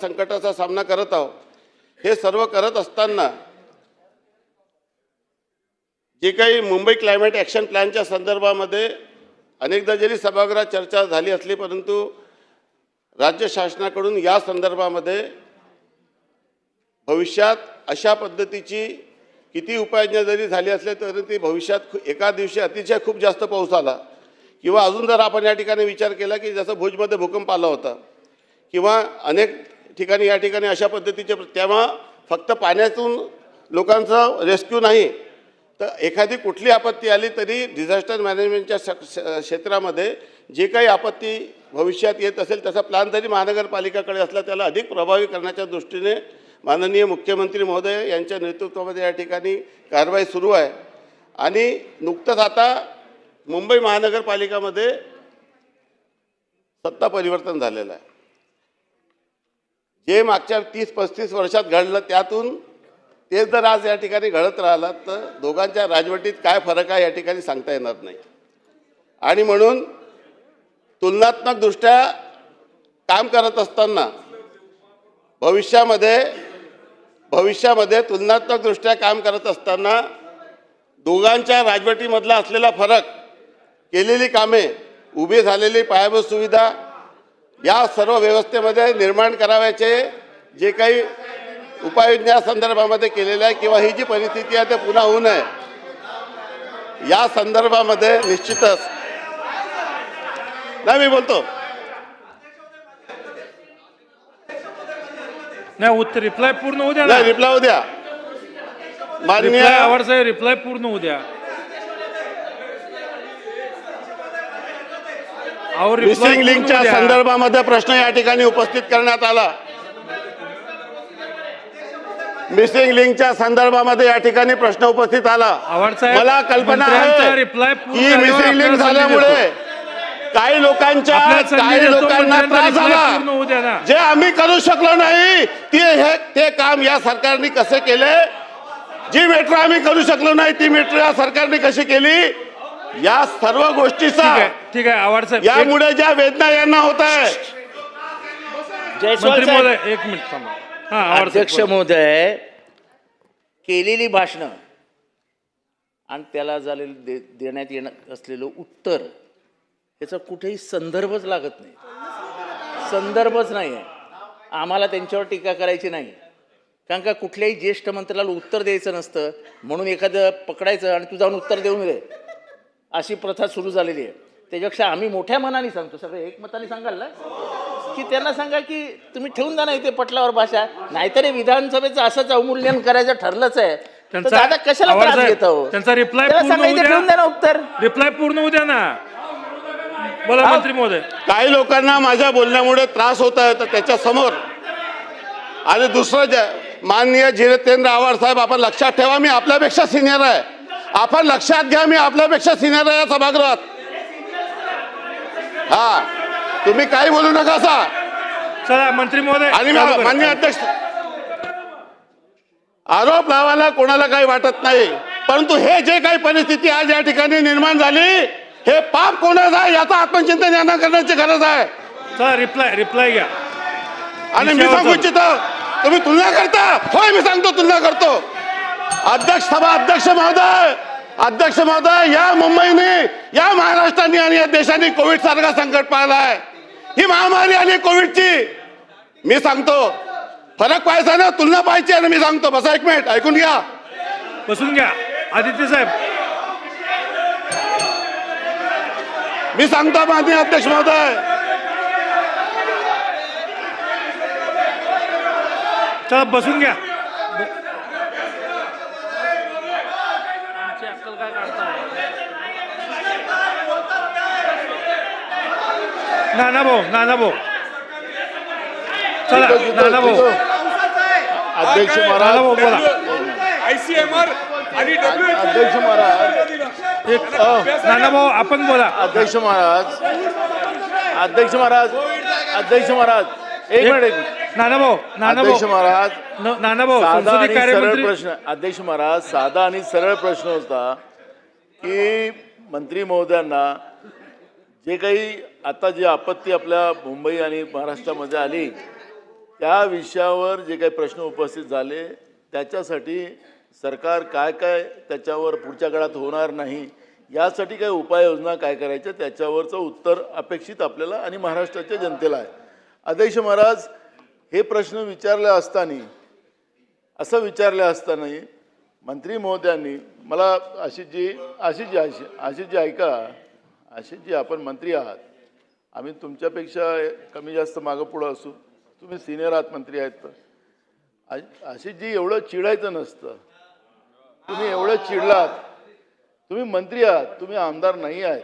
संकटाचा सामना करत आहोत। हे सर्व करत असताना जे काही मुंबई क्लायमेट ॲक्शन प्लॅनच्या संदर्भामध्ये अनेकदा जरी सभागृहात चर्चा झाली असली, परंतु राज्य शासनाकडून या संदर्भामध्ये भविष्यात अशा पद्धतीची किती उपाययोजना जरी झाली असली तरी ती भविष्यात एका दिवशी अतिशय खूप जास्त पाऊस आला किंवा अजून जर आपण या ठिकाणी विचार केला की जसं भुजमध्ये भूकंप आला होता किंवा अनेक ठिकाणी या ठिकाणी अशा पद्धतीचे, तेव्हा फक्त पाण्यातून लोकांचं रेस्क्यू नाही तर एखादी कुठली आपत्ती आली तरी डिझास्टर मॅनेजमेंटच्या क्षेत्रामध्ये जे काही आपत्ती भविष्यात येत असेल त्याचा प्लॅन जरी महानगरपालिकाकडे असला त्याला अधिक प्रभावी करण्याच्या दृष्टीने माननीय मुख्यमंत्री महोदय यांच्या नेतृत्वामध्ये या ठिकाणी कारवाई सुरू आहे। आणि नुकतंच आता मुंबई महानगरपालिकामध्ये सत्ता परिवर्तन झालेलं आहे। जे मागच्या 30-35 वर्षात घडलं त्यातून तेच जर आज या ठिकाणी घडत राहिलं तर दोघांच्या राजवटीत काय फरक आहे या ठिकाणी सांगता येणार नाही। आणि म्हणून तुलनात्मकदृष्ट्या काम करत असताना भविष्यामध्ये तुलनात्मकदृष्ट्या काम करत असताना दोघांच्या राजवटीमधला असलेला फरक, केलेली कामे, उभी झालेली पायाभूत सुविधा या सर्व व्यवस्थेमध्ये निर्माण करावयाचे जे काही उपाययोजना संदर्भामध्ये केलेल्या आहे किंवा ही जी परिस्थिती आहे ते पुन्हा होऊ नये या संदर्भामध्ये निश्चितच नाही मी बोलतो नाही उत्तर रिप्लाय पूर्ण होऊ द्या नाही रिप्लाय होऊ द्या माननीय आवाड साहेब रिप्लाय पूर्ण होऊ द्या। मिसिंग लिंकच्या संदर्भामध्ये प्रश्न या ठिकाणी उपस्थित करण्यात आला। मिसिंग लिंकच्या संदर्भामध्ये या ठिकाणी प्रश्न उपस्थित आला। मला कल्पना आहे की मिसिंग लिंक झाल्यामुळे काही लोकांना त्रास झाला, जे आम्ही करू शकलो नाही ते काम या सरकारने कसे केले, जी मेट्रो आम्ही करू शकलो नाही ती मेट्रो या सरकारने कशी केली, या सर्व गोष्टीचा ठीक आहे आवाड साहेब यामुळे ज्या वेदना यांना होत आहे। मंत्री महोदय एक मिनिट थांबा। हां अध्यक्ष महोदय, केलेली भाषणं आणि त्याला झालेलं देण्यात येणं असलेलं उत्तर याचा कुठेही संदर्भच लागत नाही, संदर्भच नाही आहे। आम्हाला त्यांच्यावर टीका करायची नाही, कारण का कुठल्याही ज्येष्ठ मंत्र्याला उत्तर द्यायचं नसतं म्हणून एखादं पकडायचं आणि तू जाऊन उत्तर देऊन दे अशी प्रथा सुरू झालेली आहे। त्याच्यापेक्षा आम्ही मोठ्या मनाने सांगतो, सगळे एकमताने सांगाल ना की त्यांना सांगा की तुम्ही ठेवून द्या ना इथे पटलावर भाषा, नाहीतरी विधानसभेचं असंच अवमूल्यन करायचं ठरलंच आहे तर दादा कशाला त्रास घेत आहो? त्यांचा रिप्लाय ठेवून द्या ना उत्तर, रिप्लाय पूर्ण होऊ द्या ना। बोला मंत्री महोदय। काही लोकांना माझ्या बोलण्यामुळे त्रास होत आहे तर त्याच्या समोर आणि दुसरं माननीय जितेंद्र आव्हाड साहेब, आपण लक्षात ठेवा मी आपल्यापेक्षा सिनियर आहे, आपण लक्षात घ्या मी आपल्यापेक्षा सिनियर आहे या सभागृहात। हा तुम्ही काही बोलू नका असा। चला मंत्री महोदय। आणि माननीय अध्यक्ष, आरोप लावायला कोणाला काही वाटत नाही, परंतु हे जे काही परिस्थिती आज या ठिकाणी निर्माण झाली हे पाप कोणाचं आहे याचं आत्मचिंतन यांना करण्याची गरज आहे। चला रिप्लाय घ्या। आणि मी सांगू इच्छितो, तुम्ही तुलना करता, होय मी सांगतो तुलना करतो। अध्यक्ष महोदय, या मुंबईने, या महाराष्ट्राने आणि या देशाने कोविड सारखा संकट पाहिला आहे। ही महामारी आली कोविडची, मी सांगतो फरक पाहायचा ना, तुलना पाहायची आहे ना। मी सांगतो बसा एक मिनिट ऐकून घ्या, बसून घ्या आदित्य साहेब। मी सांगतो माननीय अध्यक्ष महोदय, चला बसून घ्या। नाना भाऊ चला नाना भाऊ। अध्यक्ष महाराज बोला। ICMR आणि अध्यक्ष महाराज नाना भाऊ आपण बोला। अध्यक्ष महाराज एक मिनिट नाना भाऊ अध्यक्ष महाराज संसदीय कार्यमंत्री प्रश्न, अध्यक्ष महाराज साधा आणि सरळ प्रश्न होता की मंत्री महोदयांना जे काही आता जी आपत्ती आपल्या मुंबई आणि महाराष्ट्रामध्ये आली त्या विषयावर जे काही प्रश्न उपस्थित झाले त्याच्यासाठी सरकार काय काय त्याच्यावर पुढच्या काळात होणार नाही यासाठी काय उपाययोजना काय करायच्या त्याच्यावरचं उत्तर अपेक्षित आपल्याला आणि महाराष्ट्राच्या जनतेला आहे. अध्यक्ष महाराज, हे प्रश्न विचारले असताना मंत्री महोदयांनी मला आशिषजी ऐका, आशिषजी आपण मंत्री आहात, आम्ही तुमच्यापेक्षा कमी जास्त मागं पुढं असू, तुम्ही सिनियर आहात, मंत्री आहेत, तर आशिषजी एवढं चिडायचं नसतं. तुम्ही एवढं चिडलात, तुम्ही मंत्री आहात, तुम्ही आमदार नाही आहेत.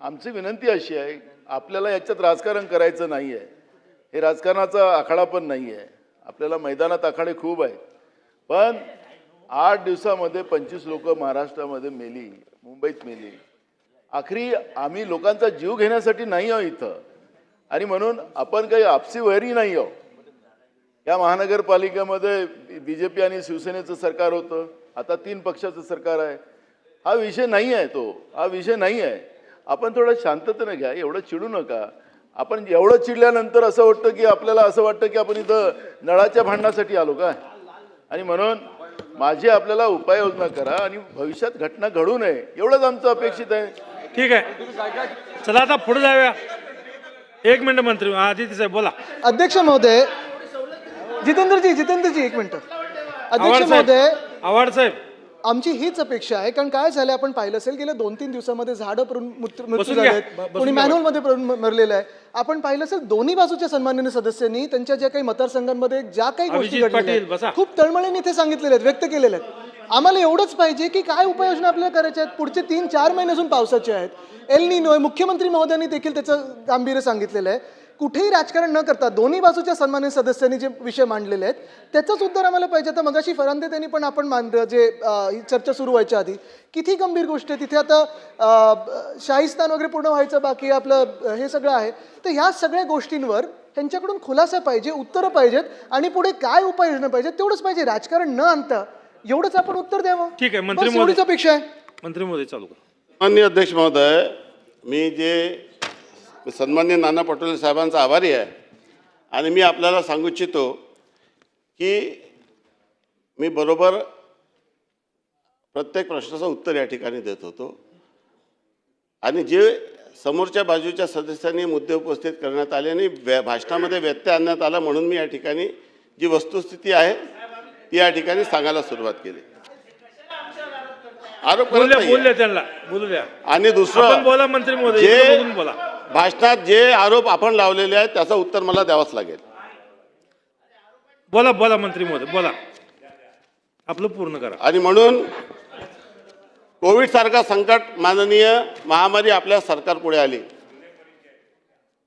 आमची विनंती अशी आहे, आपल्याला याच्यात राजकारण करायचं नाही आहे, हे राजकारणाचा आखाडा पण नाही आहे, आपल्याला मैदानात आखाडे खूप आहेत, पण 8 दिवसामध्ये 25 लोक महाराष्ट्रामध्ये मेली, मुंबईत मेली. आखरी आम्ही लोकांचा जीव घेण्यासाठी नाही आहोत इथं, आणि म्हणून आपण काही आपसी वैरी नाही आहोत. या महानगरपालिकेमध्ये BJP आणि शिवसेनेचं सरकार होतं, आता 3 पक्षाचं सरकार आहे. हा विषय नाही आहे, हा विषय नाही आहे. आपण थोडं शांततेने घ्या, एवढं चिडू नका. आपण एवढं चिडल्यानंतर असं वाटतं की आपल्याला असं वाटतं की आपण इथं नळाच्या भांडणासाठी आलो काय. आणि म्हणून माझी आपल्याला उपाययोजना करा आणि भविष्यात घटना घडू नये एवढंच आमचं अपेक्षित आहे. ठीक आहे, चला आता पुढे जाऊया. 1 मिनिट मंत्री आदित्य साहेब बोला. अध्यक्ष महोदय, जितेंद्रजी 1 मिनिट. अध्यक्ष महोदय, आव्हाड साहेब आमची हीच अपेक्षा आहे, कारण काय झालं आपण पाहिलं असेल गेल्या 2-3 दिवसामध्ये झाडं पडून मृत्यू बसून झाले घ्या. आहेत, कोणी मॅन्युअलमध्ये पडून मरलेलं आहे. आपण पाहिलं असेल दोन्ही बाजूच्या सन्माननीय सदस्यांनी त्यांच्या ज्या काही मतदारसंघांमध्ये ज्या काही गोष्टी अभिजित घडलेल्या पाटील, आहेत, बसा. खूप तळमळीने इथे सांगितलेले आहेत, व्यक्त केलेले आहेत. आम्हाला एवढंच पाहिजे की काय उपाययोजना आपल्याला करायच्या आहेत. पुढचे 3-4 महिने अजून पावसाचे आहेत, एल निनो आहे. मुख्यमंत्री महोदयांनी देखील त्याचं गांभीर्य सांगितलेलं आहे. कुठेही राजकारण न करता दोन्ही बाजूच्या सन्माननीय सदस्यांनी जे विषय मांडलेले आहेत त्याचंच उत्तर आम्हाला पाहिजे. आता मगाशी फरांदे त्यांनी पण आपण मांडलं जे ही चर्चा सुरू व्हायच्या आधी, किती गंभीर गोष्ट आहे. तिथे आता शाहीस्थान वगैरे पूर्ण व्हायचं बाकी आपलं हे सगळं आहे. तर ह्या सगळ्या गोष्टींवर त्यांच्याकडून खुलासा पाहिजे, उत्तरं पाहिजेत, आणि पुढे काय उपाययोजना पाहिजे तेवढंच पाहिजे. राजकारण न आणता एवढंच आपण उत्तर द्यावं. ठीक आहे, मंत्री बस एवढीच अपेक्षा आहे. मंत्री महोदय चालू करा. माननीय अध्यक्ष महोदय, मी सन्माननीय नाना पटोले साहेबांचा आभारी आहे. आणि मी आपल्याला सांगू इच्छितो की मी बरोबर प्रत्येक प्रश्नाचं उत्तर या ठिकाणी देत होतो, आणि जे समोरच्या बाजूच्या सदस्यांनी मुद्दे उपस्थित करण्यात आले आणि भाषणामध्ये व्यत्यय आणण्यात आला, म्हणून मी या ठिकाणी जी वस्तुस्थिती आहे ती या ठिकाणी सांगायला सुरुवात केली. आरोप करत नाहीये. बोलले त्यांना बोलू द्या. आणि आपण दुसरं, बोला मंत्री महोदय, जे इकडे बघून बोला. भाषणात जे आरोप आपण लावलेले आहेत त्याचं उत्तर मला द्यावंच लागेल. बोला मंत्री महोदय बोला, आपलं पूर्ण करा. आणि म्हणून कोविड सारखा संकट, माननीय महामारी आपल्या सरकार पुढे आली,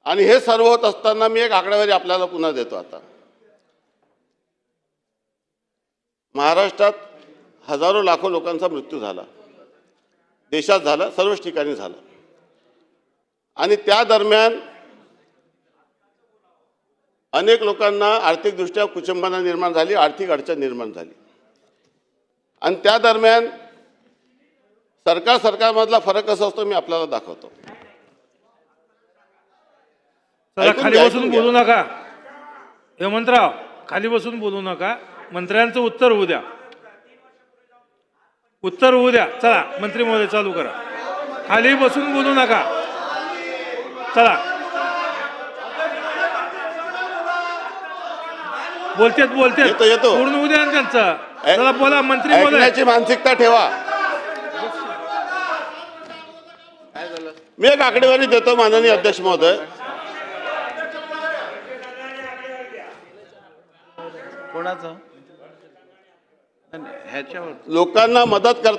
आणि हे सर्व होत असताना मी एक आकडेवारी आपल्याला पुन्हा देतो. आता महाराष्ट्रात हजारो लाखो लोकांचा मृत्यू झाला, देशात झाला, सर्वच ठिकाणी झाला, आणि त्या दरम्यान अनेक लोकांना आर्थिकदृष्ट्या कुचंबना निर्माण झाली, आर्थिक अडचण निर्माण झाली. आणि त्या दरम्यान सरकारमधला फरक कसा असतो मी आपल्याला दाखवतो. चला, ऐकून खाली घ्या, बसून ऐकून बोलू घ्या. नका. हेमंतराव, खाली बसून बोलू नका. मंत्र्यांचं उत्तर होऊ द्या, उत्तर होऊ द्या. चला मंत्री महोदय चालू करा. खाली बसून बोलू नका. चला, बोलतेत येतो. पूर्ण होऊ द्या ना त्यांचं. चला बोला मंत्री महोदय. ऐकण्याची मानसिकता ठेवा. मी एक आकडेवारी देतो माननीय अध्यक्ष महोदय. कोणाचं ह्याच्यावर लोकांना मदत करता